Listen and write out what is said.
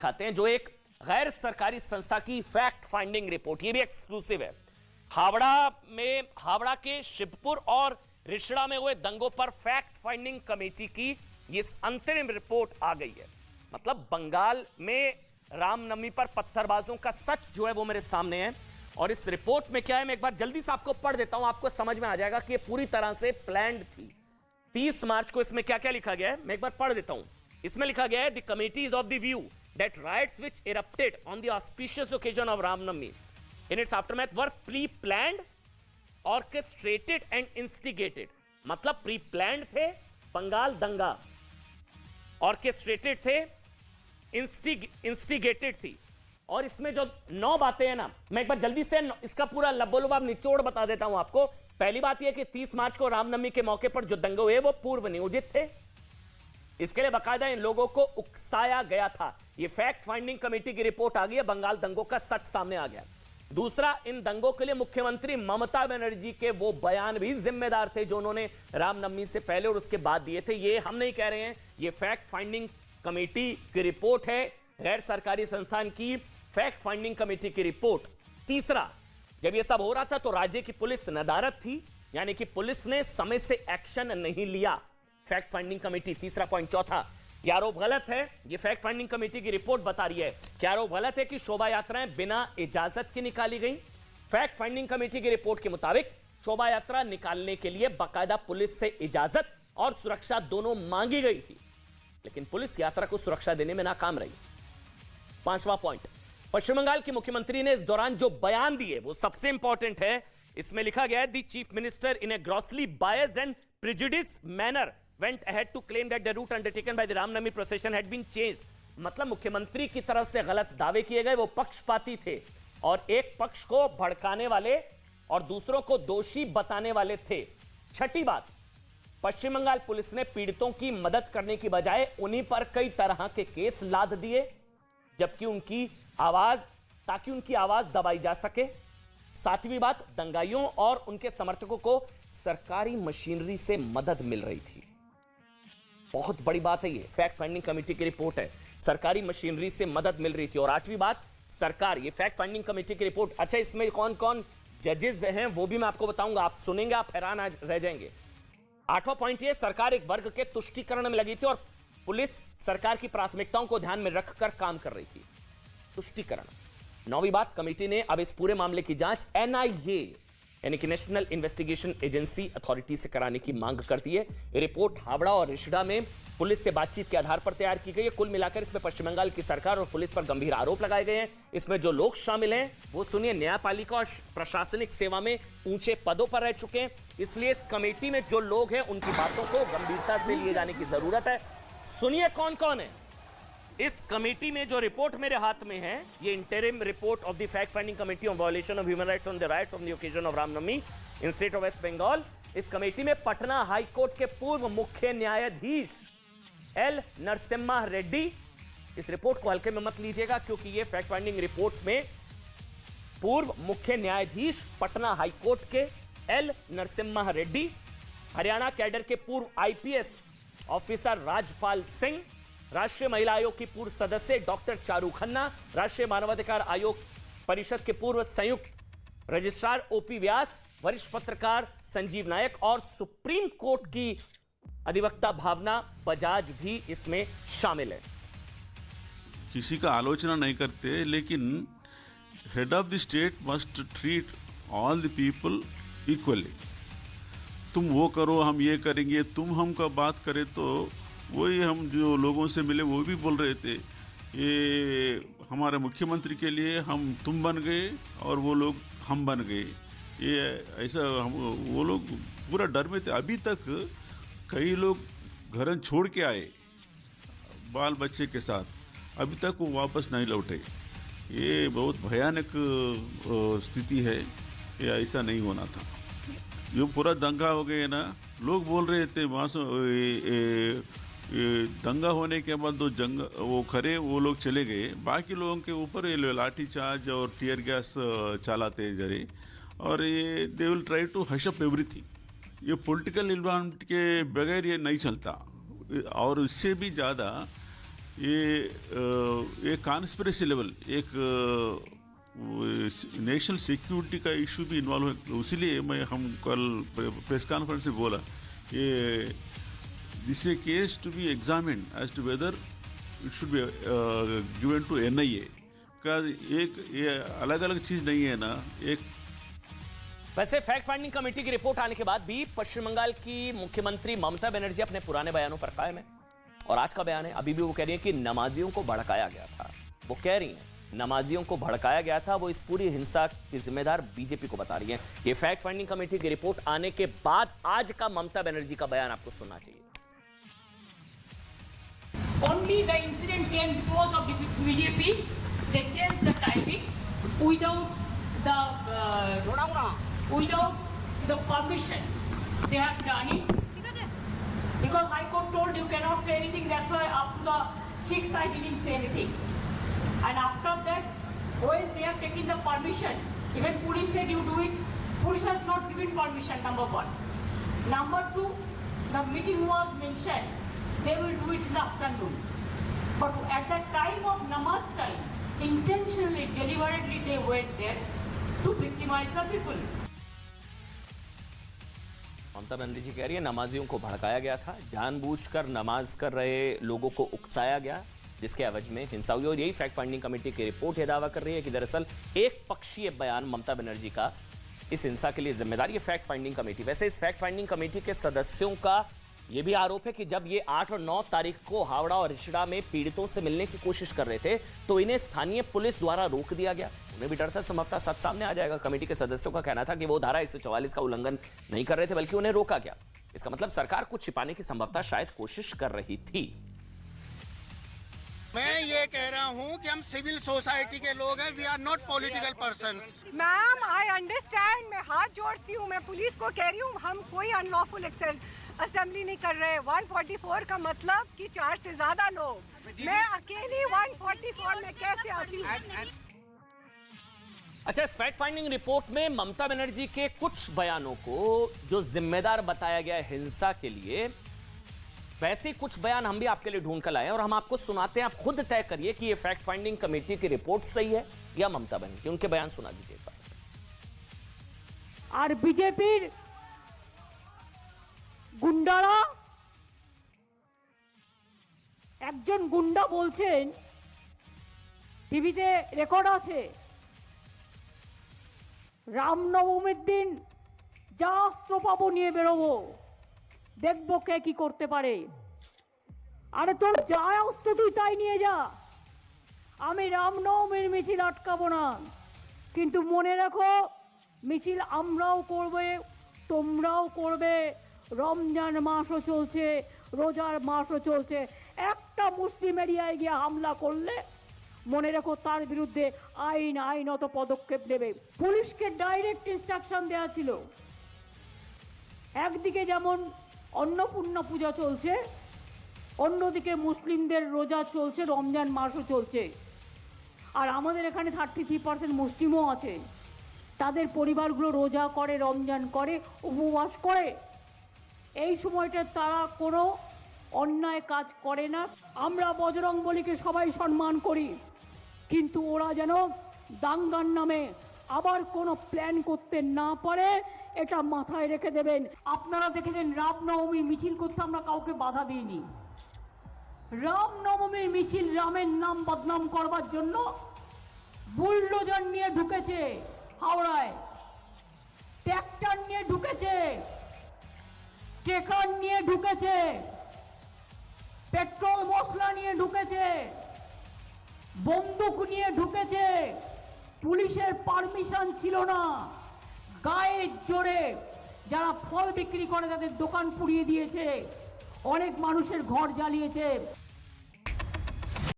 खाते हैं, जो एक गैर सरकारी संस्था की फैक्ट फाइंडिंग रिपोर्ट, ये भी एक्सक्लूसिव है। हावड़ा के शिवपुर और रिषड़ा में हुए दंगों पर फैक्ट फाइंडिंग कमेटी की ये अंतरिम रिपोर्ट आ गई है। मतलब बंगाल में रामनवमी पर पत्थरबाजों का सच जो है वो मेरे सामने है। और इस रिपोर्ट में क्या है, मैं एक बार जल्दी से आपको पढ़ देता हूं, आपको समझ में आ जाएगा कि ये पूरी तरह से प्लान्ड थी। 30 मार्च को इसमें क्या क्या लिखा गया है, मैं एक बार पढ़ देता हूं। इसमें लिखा गया है, the committee is of the view that riots which erupted on the auspicious occasion of Ramnavami in its aftermath were pre-planned, orchestrated and instigated। मतलब pre-planned थे बंगाल दंगा, orchestrated थे, instigated थी। और इसमें जो 9 बातें हैं ना, मैं एक बार जल्दी से इसका पूरा लबोलबाब निचोड़ बता देता हूं आपको। पहली बात यह कि 30 मार्च को रामनवमी के मौके पर जो दंगे हुए वो पूर्व नियोजित थे, इसके लिए बाकायदा इन लोगों को उकसाया गया था। ये फैक्ट फाइंडिंग कमेटी की रिपोर्ट आ गई है, बंगाल दंगों का सच सामने आ गया। दूसरा, इन दंगों के लिए मुख्यमंत्री ममता बनर्जी के वो बयान भी जिम्मेदार थे जो उन्होंने रामनवमी से पहले और उसके बाद दिए थे। ये हम नहीं कह रहे हैं, ये फैक्ट फाइंडिंग कमेटी की रिपोर्ट है, गैर सरकारी संस्थान की फैक्ट फाइंडिंग कमेटी की रिपोर्ट। तीसरा, जब ये सब हो रहा था तो राज्य की पुलिस नदारद थी, यानी कि पुलिस ने समय से एक्शन नहीं लिया। फैक्ट फाइंडिंग कमेटी, तीसरा पॉइंट। चौथा, यह आरोप गलत है, यह फैक्ट फाइंडिंग कमेटी की रिपोर्ट बता रही है कि आरोप गलत है कि शोभा यात्राएं बिना इजाजत के निकाली गई। फैक्ट फाइंडिंग कमेटी की रिपोर्ट के मुताबिक शोभा यात्रा निकालने के लिए बाकायदा पुलिस से इजाजत और सुरक्षा दोनों मांगी गई थी, लेकिन पुलिस यात्रा को सुरक्षा देने में नाकाम रही। पांचवा पॉइंट, पश्चिम बंगाल की मुख्यमंत्री ने इस दौरान जो बयान दिए वो सबसे इंपॉर्टेंट है। इसमें लिखा गया है, the chief minister in A grossly biased and prejudiced manner went ahead to claim that the route undertaken by the Ramnavami procession had been changed। मतलब मुख्यमंत्री की तरफ से गलत दावे किए गए, वो पक्षपाती थे और एक पक्ष को भड़काने वाले और दूसरों को दोषी बताने वाले थे। छठी बात, पश्चिम बंगाल पुलिस ने पीड़ितों की मदद करने की बजाय उन्हीं पर कई तरह के केस लाद दिए, जबकि ताकि उनकी आवाज दबाई जा सके। सातवीं बात, दंगाइयों और उनके समर्थकों को सरकारी मशीनरी से मदद मिल रही थी। बहुत बड़ी बात है, ये फैक्ट फाइंडिंग कमेटी की रिपोर्ट है, सरकारी मशीनरी से मदद मिल रही थी। और आठवीं बात, सरकार, ये फैक्ट फाइंडिंग कमेटी की रिपोर्ट। अच्छा, इसमें कौन कौन जजेस हैं वो भी मैं आपको बताऊंगा, आप सुनेंगे आप हैरान रह जाएंगे। आठवां पॉइंट ये, सरकार एक वर्ग के तुष्टीकरण में लगी थी और पुलिस सरकार की प्राथमिकताओं को ध्यान में रखकर काम कर रही थी। तुष्टीकरण। नौवीं बात, कमेटी ने अब इस पूरे मामले की जांच NIA यानी कि नेशनल इन्वेस्टिगेशन एजेंसी अथॉरिटी से कराने की मांग करती है। रिपोर्ट हावड़ा और रिषड़ा में पुलिस से बातचीत के आधार पर तैयार की गई है। कुल मिलाकर इसमें पश्चिम बंगाल की सरकार और पुलिस पर गंभीर आरोप लगाए गए हैं। इसमें जो लोग शामिल हैं वो सुनिए, न्यायपालिका और प्रशासनिक सेवा में ऊंचे पदों पर रह चुके हैं, इसलिए इस कमेटी में जो लोग हैं उनकी बातों को गंभीरता से लिए जाने की जरूरत है। सुनिए कौन कौन है इस कमेटी में। जो रिपोर्ट मेरे हाथ में है, ये interim report of the fact finding committee on violation of human rights on the rights on the occasion of Ram Navami in state of West Bengal. इस कमेटी में पटना हाई कोर्ट के पूर्व मुख्य न्यायाधीश L नरसिम्हा रेड्डी, इस रिपोर्ट को हल्के में मत लीजिएगा क्योंकि ये फैक्ट फाइंडिंग रिपोर्ट में पूर्व मुख्य न्यायाधीश पटना हाई कोर्ट के L नरसिम्हा रेड्डी, हरियाणा कैडर के पूर्व IPS ऑफिसर राजपाल सिंह, राष्ट्रीय महिला आयोग की पूर्व सदस्य डॉक्टर चारू खन्ना, राष्ट्रीय मानवाधिकार आयोग परिषद के पूर्व संयुक्त रजिस्ट्रार OP व्यास, वरिष्ठ पत्रकार संजीव नायक और सुप्रीम कोर्ट की अधिवक्ता भावना बजाज भी इसमें शामिल है। किसी का आलोचना नहीं करते, लेकिन head of the state must treat all the people equally. तुम वो करो, हम ये करेंगे, तुम हम का बात करें तो वही हम जो लोगों से मिले वो भी बोल रहे थे, ये हमारे मुख्यमंत्री के लिए हम तुम बन गए और वो लोग हम बन गए। ये ऐसा वो लोग पूरा डर में थे। अभी तक कई लोग घर छोड़ के आए बाल बच्चे के साथ, अभी तक वो वापस नहीं लौटे। ये बहुत भयानक स्थिति है, ये ऐसा नहीं होना था। जो पूरा दंगा हो गया ना, लोग बोल रहे थे वहाँ से दंगा होने के बाद वो खड़े वो लोग चले गए, बाकी लोगों के ऊपर ये लाठी चार्ज और टीयर गैस चलाते जरे, और ये they will try to hush up everything. ये पॉलिटिकल इन्वॉल्वमेंट के बगैर ये नहीं चलता। और इससे भी ज़्यादा ये कॉन्स्पिरेसी लेवल एक नेशनल सिक्योरिटी का इशू भी इन्वॉल्व है। इसीलिए हम कल प्रेस कॉन्फ्रेंस में बोला ये this a case to be examined as to whether it should be given to NIA का। एक ये अलग अलग चीज नहीं है ना। एक वैसे फैक्ट फाइंडिंग कमेटी की रिपोर्ट आने के बाद भी पश्चिम बंगाल की मुख्यमंत्री ममता बनर्जी अपने पुराने बयानों पर कायम है और आज का बयान है, अभी भी वो कह रही है कि नमाजियों को भड़काया गया था। वो कह रही हैं नमाजियों को भड़काया गया था, वो इस पूरी हिंसा की जिम्मेदार बीजेपी को बता रही हैं। ये फैक्ट फाइंडिंग कमेटी की रिपोर्ट आने के बाद आज का ममता बनर्जी का बयान आपको सुनना चाहिए। Only the incident came because of the BJP. They changed the timing without the permission. They have done it. Because High Court told you cannot say anything, that's why after the 6th I didn't say anything. And after that, when they have taken the permission, even police said you do it, police has not given permission, number one. Number two, the meeting was mentioned, they will do it in the afternoon. But at the time of namaz time, intentionally, deliberately they went there to victimize the people. Mamata Banerjee कह रही है नमाजियों को भड़काया गया था, जानबूझकर नमाज कर रहे लोगों को उकसाया गया, जिसके एवज में हिंसा हुई। और यही फैक्ट फाइंडिंग कमेटी की रिपोर्ट यह दावा कर रही है कि दरअसल एक पक्षीय बयान ममता बनर्जी का इस हिंसा के लिए जिम्मेदार ये फैक्ट फाइंडिंग कमेटी। वैसे इस फैक्ट फाइंडिंग कमेटी के सदस्यों का यह भी आरोप है कि जब ये 8 और 9 तारीख को हावड़ा और रिषड़ा में पीड़ितों से मिलने की कोशिश कर रहे थे तो इन्हें स्थानीय पुलिस द्वारा रोक दिया गया। उन्हें भी डर था संभवतः सच सामने आ जाएगा। कमेटी के सदस्यों का कहना था कि वो धारा 144 का उल्लंघन नहीं कर रहे थे, बल्कि उन्हें रोका गया। इसका मतलब सरकार कुछ छिपाने की संभवतः शायद कोशिश कर रही थी। मैं ये कह रहा हूँ कि हम सिविल सोसाइटी के लोग हैं, we are not political persons. Ma'am I understand, मैं हाथ जोड़ती हूँ, मैं पुलिस को कह रही हूँ हम कोई अनलॉफुल असेंबली नहीं कर रहे। 144 का मतलब कि 4 से ज्यादा लोग, मैं अकेली 144 में कैसे आती हूँ? अच्छा, इस फैक्ट फाइंडिंग रिपोर्ट में ममता बनर्जी के कुछ बयानों को जो जिम्मेदार बताया गया है हिंसा के लिए, वैसे ही कुछ बयान हम भी आपके लिए ढूंढ कर लाए और हम आपको सुनाते हैं। आप खुद तय करिए कि ये फैक्ट फाइंडिंग कमेटी की रिपोर्ट सही है या ममता बनर्जी। उनके बयान सुना दीजिए। और बीजेपीर गुंडारा একজন গুন্ডা বলছেন, টিভিতে রেকর্ড আছে, রামনবমীর দিন যা অস্ত্র পাবো নিয়ে বেরোবো, দেখবো কে কি করতে পারে। আরে তোর যা অস্ত্র তুই তাই নিয়ে যা, আমি রামনবমীর মিছিল আটকাবো না। কিন্তু মনে রাখো মিছিল আমরাও করবে, তোমরাও করবে। রমজান মাসও চলছে, রোজার মাসও চলছে। একটা মুসলিম এরিয়ায় গিয়ে হামলা করলে মনে রাখো তার বিরুদ্ধে আইনত পদক্ষেপ নেবে। পুলিশকে ডাইরেক্ট ইনস্ট্রাকশন দেওয়া ছিল, একদিকে যেমন অন্নপূর্ণা পূজা চলছে, অন্যদিকে মুসলিমদের রোজা চলছে, রমজান মাসও চলছে। আর আমাদের এখানে 33% মুসলিমও আছে, তাদের পরিবারগুলো রোজা করে, রমজান করে, উপবাস করে। এই সময়টা তারা কোনো অন্যায় কাজ করে না। আমরা বজরংবলীকে সবাই সম্মান করি, কিন্তু ওরা যেন দাঙ্গার নামে আবার কোনো প্ল্যান করতে না পারে, এটা মাথায় রেখে দেবেন। আপনারা দেখেছেন রামনবমীর মিছিল করতে আমরা কাউকে বাধা দিইনি। রামনবমীর মিছিল রামের নাম বদনাম করবার জন্য বুলডোজার নিয়ে ঢুকেছে হাওড়ায়, ট্র্যাক্টর নিয়ে ঢুকেছে, ট্রেকার নিয়ে ঢুকেছে, পেট্রোল মশলা নিয়ে ঢুকেছে, বন্দুক নিয়ে ঢুকেছে। পুলিশের পারমিশন ছিল না, গায়ের জোরে যারা ফল বিক্রি করে তাদের দোকান পুড়িয়ে দিয়েছে, অনেক মানুষের ঘর জ্বালিয়েছে।